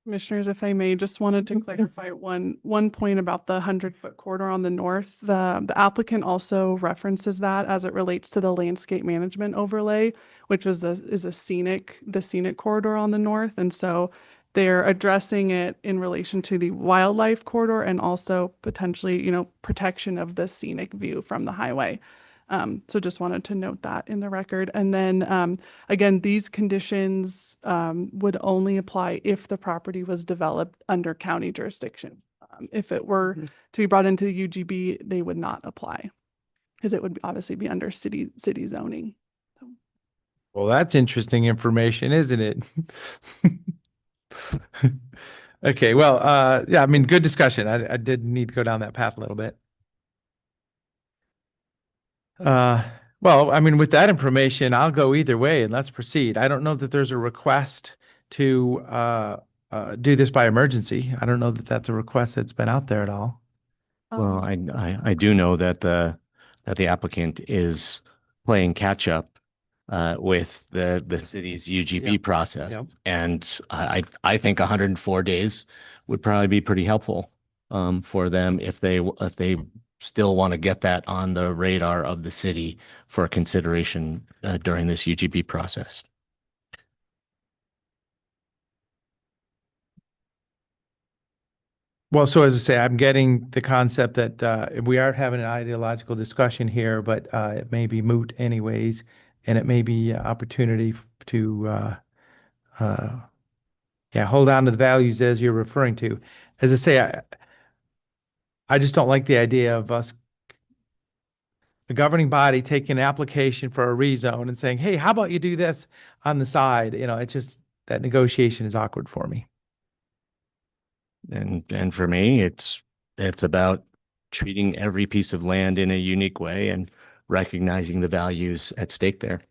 Commissioners, if I may, just wanted to clarify one point about the 100-foot corridor on the north. The applicant also references that as it relates to the landscape management overlay, which is the scenic corridor on the north. And so they're addressing it in relation to the wildlife corridor and also potentially, protection of the scenic view from the highway. So just wanted to note that in the record. And then again, these conditions would only apply if the property was developed under county jurisdiction. If it were to be brought into the UGB, they would not apply because it would obviously be under city zoning. So. Well, that's interesting information, isn't it? Okay, well, yeah, I mean, good discussion. I did need to go down that path a little bit. Well, I mean, with that information, I'll go either way and let's proceed. I don't know that there's a request to do this by emergency. I don't know that that's a request that's been out there at all. Well, I do know that the applicant is playing catch up with the city's UGB process. Yep. And I think 104 days would probably be pretty helpful for them if they still want to get that on the radar of the city for consideration during this UGB process. Well, so as I say, I'm getting the concept that we are having an ideological discussion here, but it may be moot anyways, and it may be an opportunity to hold on to the values as you're referring to. As I say, I just don't like the idea of us, the governing body, taking an application for a rezone and saying, hey, how about you do this on the side? It's just that negotiation is awkward for me. And for me, it's about treating every piece of land in a unique way and recognizing the values at stake there.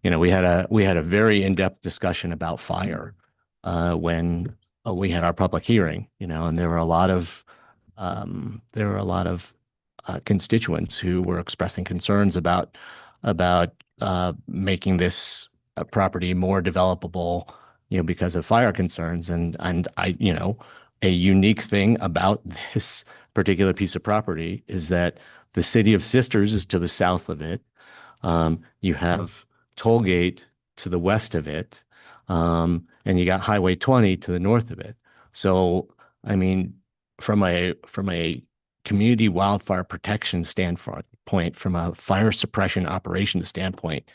We had a very in-depth discussion about fire when we had our public hearing, and there were a lot of constituents who were expressing concerns about making this a property more developable, because of fire concerns. And I, a unique thing about this particular piece of property is that the city of Sisters is to the south of it. You have Tollgate to the west of it. And you got Highway 20 to the north of it. So, I mean, from a community wildfire protection standpoint, from a fire suppression operations standpoint,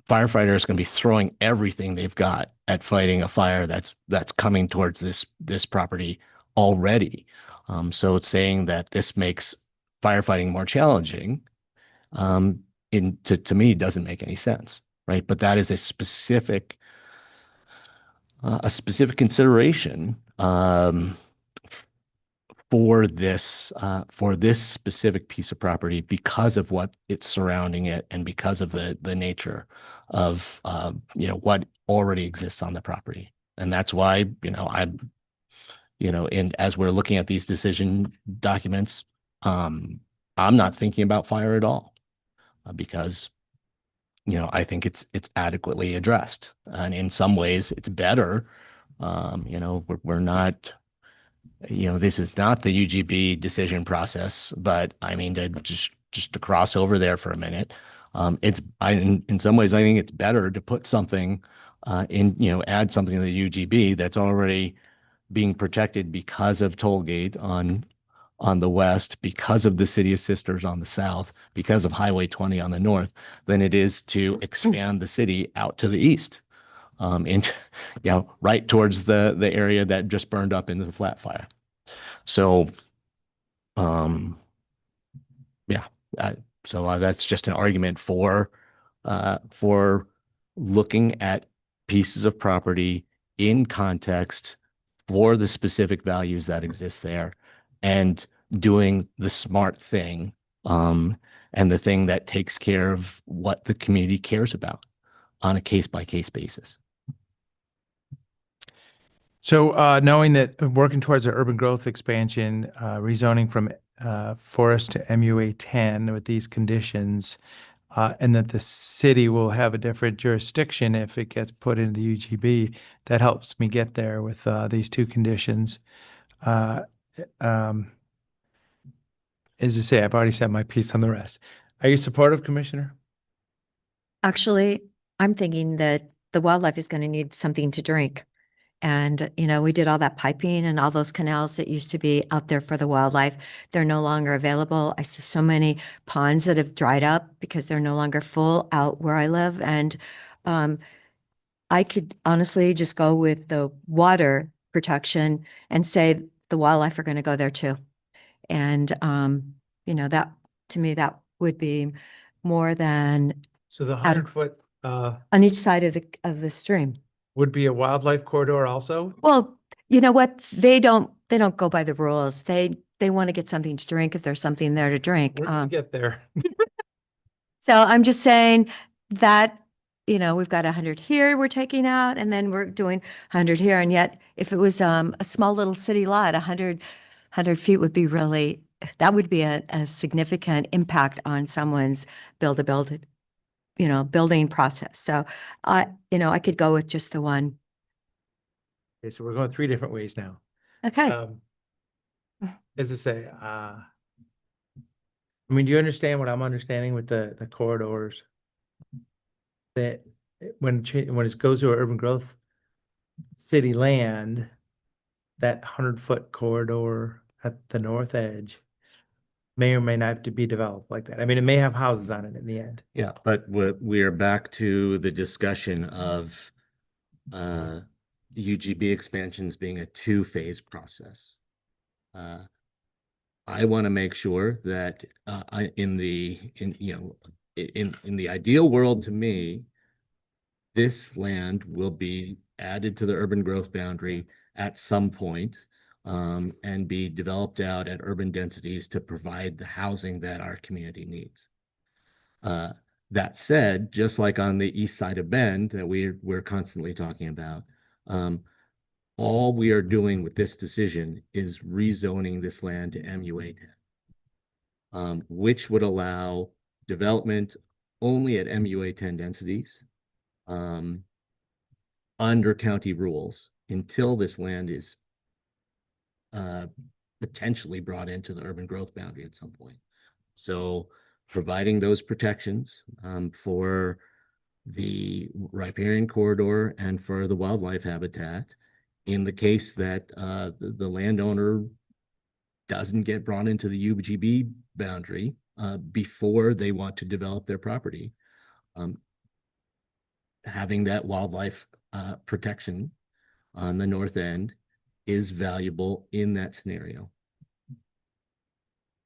firefighters going to be throwing everything they've got at fighting a fire that's coming towards this property already. So it's saying that this makes firefighting more challenging. To me, doesn't make any sense, right? But that is a specific consideration for this specific piece of property because of what it's surrounding it and because of the nature of what already exists on the property. And that's why and as we're looking at these decision documents, I'm not thinking about fire at all because I think it's adequately addressed, and in some ways it's better. We're not. This is not the UGB decision process, but I mean, to cross over there for a minute, in some ways, I think it's better to put something add something to the UGB that's already being protected because of Tollgate on the west, because of the city of Sisters on the south, because of Highway 20 on the north, than it is to expand the city out to the east. Right towards the area that just burned up in the flat fire. So, that's just an argument for looking at pieces of property in context for the specific values that exist there, and doing the smart thing, and the thing that takes care of what the community cares about on a case-by-case basis. So knowing that working towards an urban growth expansion, rezoning from forest to MUA 10 with these conditions, and that the city will have a different jurisdiction if it gets put into the UGB, that helps me get there with these two conditions. As I say, I've already said my piece on the rest. Are you supportive, Commissioner? Actually, I'm thinking that the wildlife is going to need something to drink. And, we did all that piping and all those canals that used to be out there for the wildlife. They're no longer available. I see so many ponds that have dried up because they're no longer full out where I live. And I could honestly just go with the water protection and say the wildlife are going to go there too. And, that to me, that would be more than So the 100-foot on each side of the stream. would be a wildlife corridor also? Well, you know what? They don't go by the rules. They want to get something to drink if there's something there to drink. Where did we get there? So I'm just saying that, we've got 100 here we're taking out, and then we're doing 100 here. And yet if it was a small little city lot, 100 feet would be that would be a significant impact on someone's building process. So, I could go with just the one. Okay, so we're going 3 different ways now. Okay. As I say, do you understand what I'm understanding with the corridors? That when it goes to urban growth city land, that 100-foot corridor at the north edge may or may not have to be developed like that. I mean, it may have houses on it in the end. Yeah, but we are back to the discussion of UGB expansions being a 2-phase process. I want to make sure that in the ideal world, to me, this land will be added to the urban growth boundary at some point, and be developed out at urban densities to provide the housing that our community needs. That said, just like on the east side of Bend that we're constantly talking about, all we are doing with this decision is rezoning this land to MUA 10, which would allow development only at MUA 10 densities under county rules until this land is potentially brought into the urban growth boundary at some point. So providing those protections for the riparian corridor and for the wildlife habitat in the case that the landowner doesn't get brought into the UGB boundary before they want to develop their property. Having that wildlife protection on the north end is valuable in that scenario.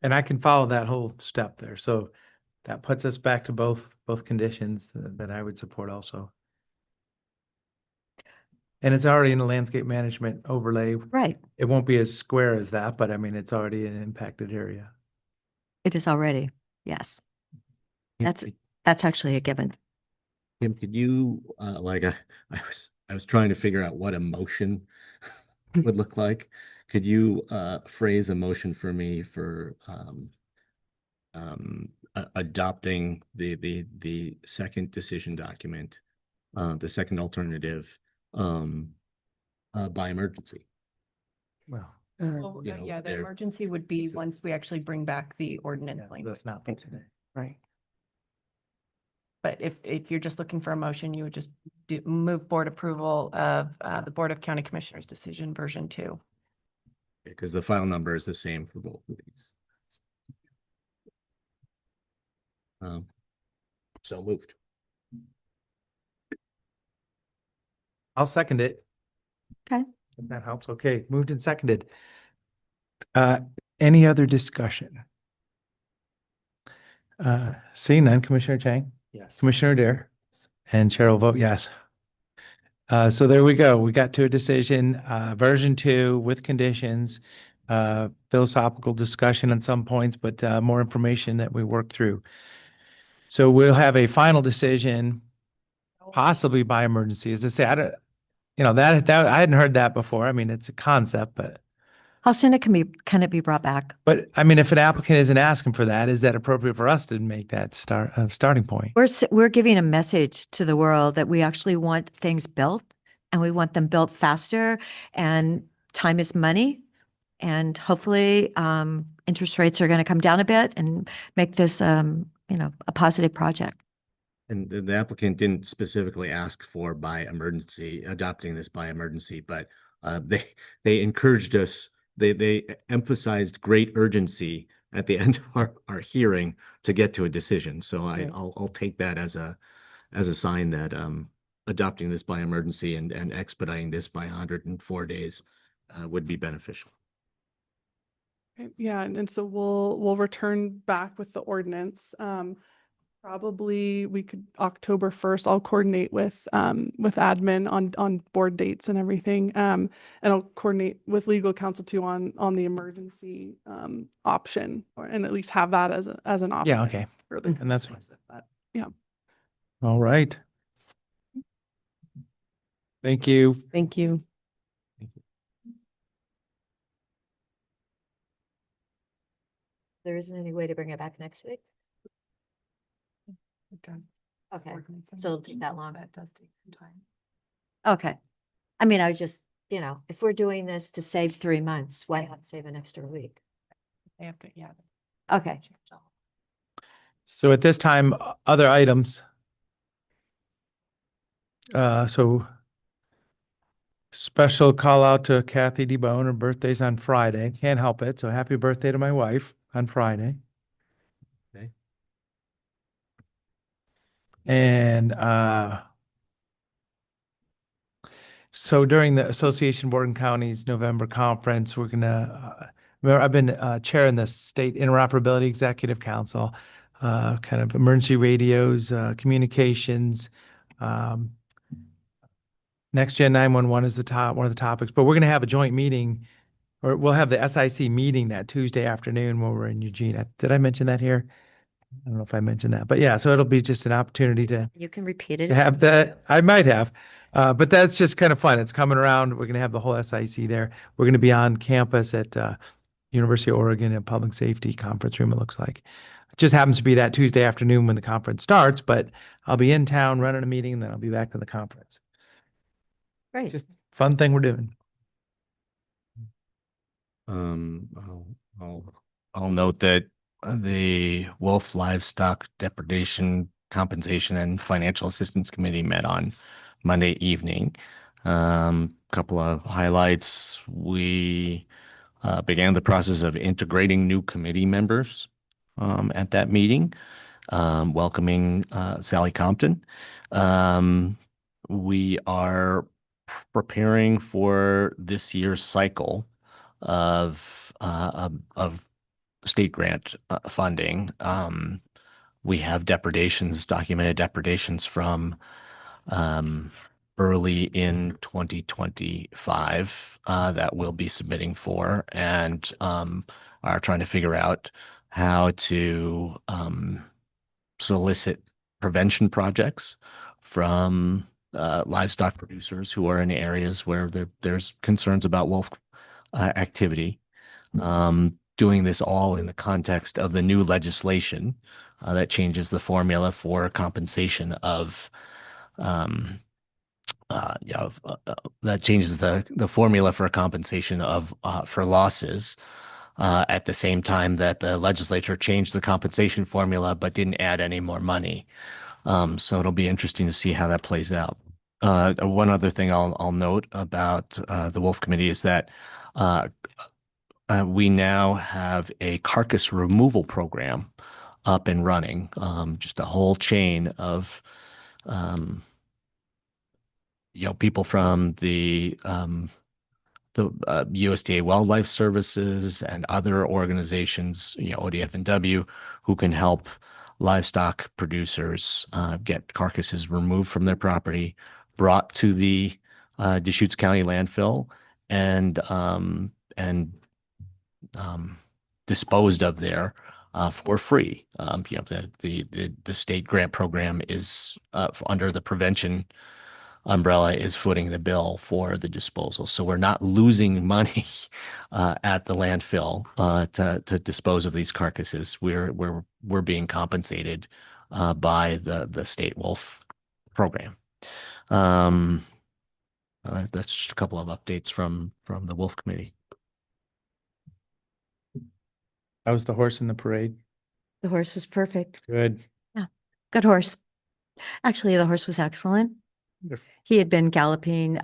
And I can follow that whole step there. So that puts us back to both conditions that I would support also. And it's already in the landscape management overlay. Right. It won't be as square as that, but I mean, it's already an impacted area. It is already. Yes. That's actually a given. Kim, could you I was trying to figure out what a motion would look like. Could you phrase a motion for me for adopting the second decision document, the second alternative by emergency? Well, Well, you know, yeah, the there- emergency would be once we actually bring back the ordinance yeah, language. that's not for today. Right. But if you're just looking for a motion, you would just move board approval of the Board of County Commissioners decision version 2. Because the file number is the same for both of these. So moved. I'll second it. Okay. If that helps. Okay, moved and seconded. Any other discussion? Seeing none, Commissioner Chang, Yes. Commissioner Dare, and Chair will vote yes. So there we go. We got to a decision, version 2 with conditions, philosophical discussion on some points, but more information that we work through. So we'll have a final decision, possibly by emergency. As I say, I don't, that I hadn't heard that before. I mean, it's a concept, but How soon can it be brought back? I mean, if an applicant isn't asking for that, is that appropriate for us to make that starting point? We're giving a message to the world that we actually want things built and we want them built faster, and time is money. And hopefully, interest rates are going to come down a bit and make this, a positive project. And the applicant didn't specifically ask for adopting this by emergency, but they encouraged us. They emphasized great urgency at the end of our hearing to get to a decision. So I'll take that as a sign that adopting this by emergency and expediting this by 104 days would be beneficial. Okay, yeah, and so we'll return back with the ordinance. Probably we could October 1st. I'll coordinate with admin on board dates and everything. And I'll coordinate with legal counsel too on the emergency option, and at least have that as an option. Yeah, okay. for the- And that's fine. Yeah. All right. Thank you. Thank you. There isn't any way to bring it back next week? Okay, so it'll take that long. That does take some time. Okay. I mean, I was just, if we're doing this to save 3 months, why not save an extra week? They have to, yeah. Okay. So at this time, other items. So special call out to Kathy DeBone. Her birthday's on Friday. Can't help it. So happy birthday to my wife on Friday. Okay. And so during the Association of Oregon Counties November conference, we're gonna, I've been chairing the State Interoperability Executive Council, kind of emergency radios, communications, Next Gen 911 is one of the topics, but we're going to have a joint meeting, or we'll have the SIC meeting that Tuesday afternoon when we're in Eugene. Did I mention that here? I don't know if I mentioned that, but yeah, so it'll be just an opportunity to You can repeat it. have that. I might have, but that's just kind of fun. It's coming around. We're going to have the whole SIC there. We're going to be on campus at University of Oregon in Public Safety Conference Room, it looks like. It just happens to be that Tuesday afternoon when the conference starts, but I'll be in town running a meeting, and then I'll be back to the conference. Great. Just fun thing we're doing. I'll note that the Wolf Livestock Depredation Compensation and Financial Assistance Committee met on Monday evening. Couple of highlights. We began the process of integrating new committee members at that meeting, welcoming Sally Compton. We are preparing for this year's cycle of state grant funding. We have documented depredations from early in 2025 that we'll be submitting for, and are trying to figure out how to solicit prevention projects from livestock producers who are in areas where there's concerns about wolf activity. Doing this all in the context of the new legislation that changes the formula for compensation of that changes the formula for compensation of for losses at the same time that the legislature changed the compensation formula but didn't add any more money. So it'll be interesting to see how that plays out. One other thing I'll note about the Wolf Committee is that we now have a carcass removal program up and running, just a whole chain of people from the USDA Wildlife Services and other organizations, ODF&W, who can help livestock producers get carcasses removed from their property, brought to the Deschutes County landfill, and disposed of there for free. The state grant program is under the prevention umbrella is footing the bill for the disposal. So we're not losing money at the landfill to dispose of these carcasses. We're being compensated by the state wolf program. That's just a couple of updates from the Wolf Committee. How was the horse in the parade? The horse was perfect. Good. Good horse. Actually, the horse was excellent. Wonderful. He had been galloping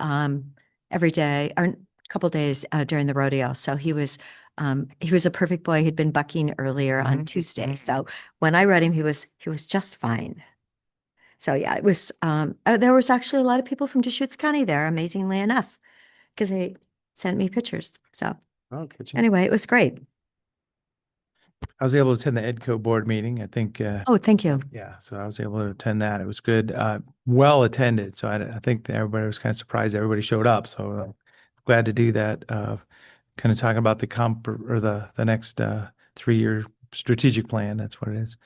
every day or a couple days during the rodeo. So he was a perfect boy. He'd been bucking earlier on Tuesday. So when I read him, he was just fine. So yeah, it was there was actually a lot of people from Deschutes County there, amazingly enough, because they sent me pictures. So anyway, it was great. I was able to attend the EDCO board meeting. I think. Oh, thank you. Yeah, so I was able to attend that. It was good, well attended. So I think that everybody was kind of surprised everybody showed up. So glad to do that. Kind of talking about the or the next 3-year strategic plan. That's what it is,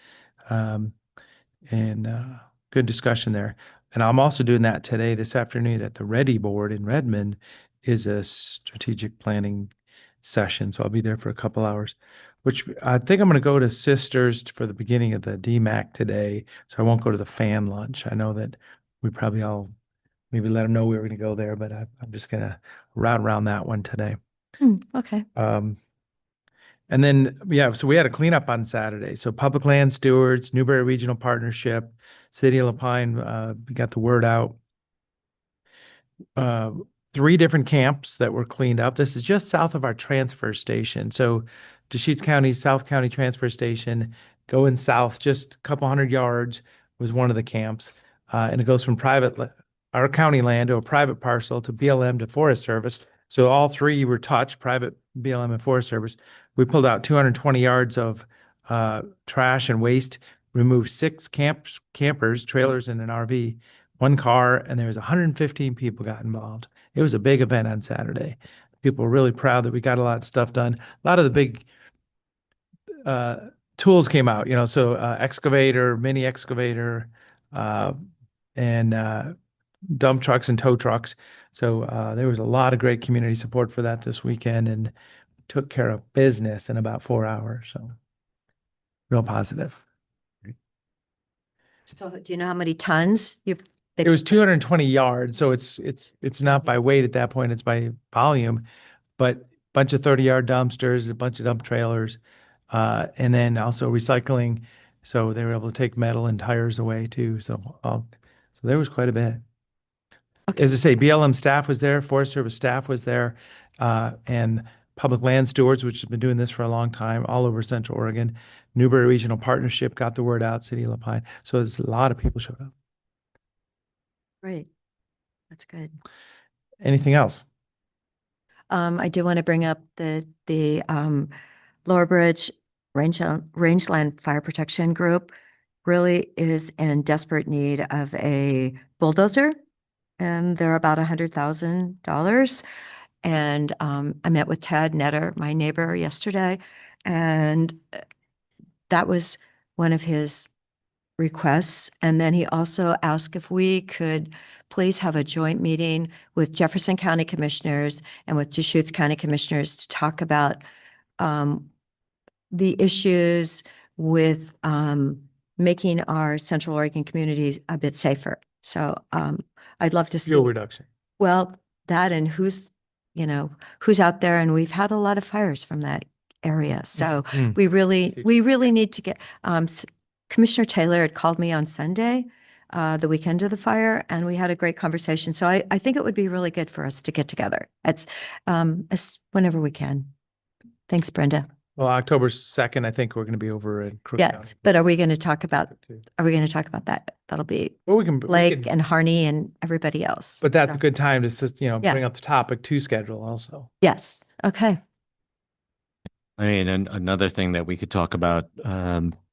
and good discussion there. And I'm also doing that today, this afternoon, at the Ready Board in Redmond. Is a strategic planning session. So I'll be there for a couple hours, which I think I'm going to go to Sisters for the beginning of the DMAC today. So I won't go to the fan lunch. I know that we probably all maybe let them know we were going to go there, but I'm just going to route around that one today. Okay. And then, yeah, so we had a cleanup on Saturday. So Public Land Stewards, Newberry Regional Partnership, City of Lapine, we got the word out. 3 different camps that were cleaned up. This is just south of our transfer station. So Deschutes County, South County Transfer Station, going south just a couple hundred yards was one of the camps. And it goes from our county land to a private parcel to BLM to Forest Service. So all 3 were touched, private, BLM, and Forest Service. We pulled out 220 yards of trash and waste, removed 6 campers, trailers, and an RV, 1 car, and there was 115 people got involved. It was a big event on Saturday. People were really proud that we got a lot of stuff done. A lot of the big tools came out, so excavator, mini excavator, and dump trucks and tow trucks. So there was a lot of great community support for that this weekend. And took care of business in about 4 hours. So real positive. So do you know how many tons you've? It was 220 yards, so it's not by weight at that point, it's by volume, but bunch of 30-yard dumpsters, a bunch of dump trailers, and then also recycling. So they were able to take metal and tires away too. So there was quite a bit. Okay. As I say, BLM staff was there, Forest Service staff was there, and public land stewards, which have been doing this for a long time, all over Central Oregon. Newberry Regional Partnership got the word out, City of La Pine. So there's a lot of people showed up. Great. That's good. Anything else? I do want to bring up the Lower Bridge Rangeland Fire Protection Group really is in desperate need of a bulldozer, and they're about $100,000. And I met with Ted Netter, my neighbor, yesterday, and that was one of his requests. And then he also asked if we could please have a joint meeting with Jefferson County Commissioners and with Deschutes County Commissioners to talk about the issues with making our Central Oregon communities a bit safer. So I'd love to see. Fuel reduction. Well, that and who's out there, and we've had a lot of fires from that area. So Mm. we really need to get, Commissioner Taylor had called me on Sunday, the weekend of the fire, and we had a great conversation. So I think it would be really good for us to get together. It's whenever we can. Thanks, Brenda. Well, October 2nd, I think we're going to be over in Crook County. Yes, but are we going to talk about that? That'll be Well, we Blake can, and Harney and everybody else. but that's So, a good time to just, Yeah. bring up the topic to schedule also. Yes, okay. I mean, and another thing that we could talk about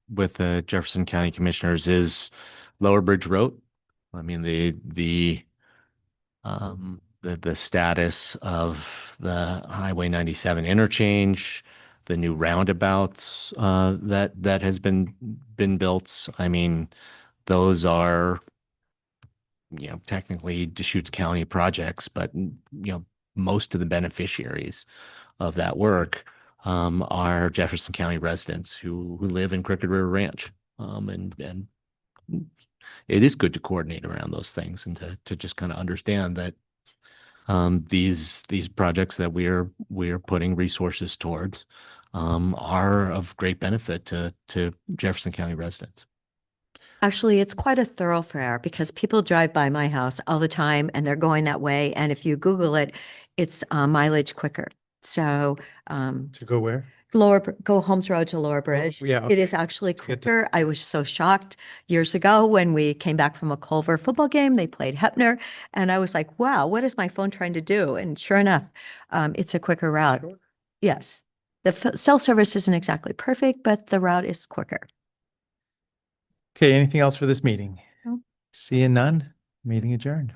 with the Jefferson County Commissioners is Lower Bridge Road. I mean, the status of the Highway 97 interchange, the new roundabouts that has been built. I mean, those are technically Deschutes County projects, but most of the beneficiaries of that work are Jefferson County residents who live in Crooked River Ranch. And it is good to coordinate around those things and to just kind of understand that these projects that we're putting resources towards are of great benefit to Jefferson County residents. Actually, it's quite a thoroughfare because people drive by my house all the time and they're going that way. And if you Google it, it's mileage quicker. So To go where? go Holmes Road to Lower Bridge. Yeah. It is actually get to- quicker. I was so shocked years ago when we came back from a Culver football game, they played Hepner. And I was like, wow, what is my phone trying to do? And sure enough, it's a quicker route. Sure. Yes. The cell service isn't exactly perfect, but the route is quicker. Okay, anything else for this meeting? No. Seeing none, meeting adjourned.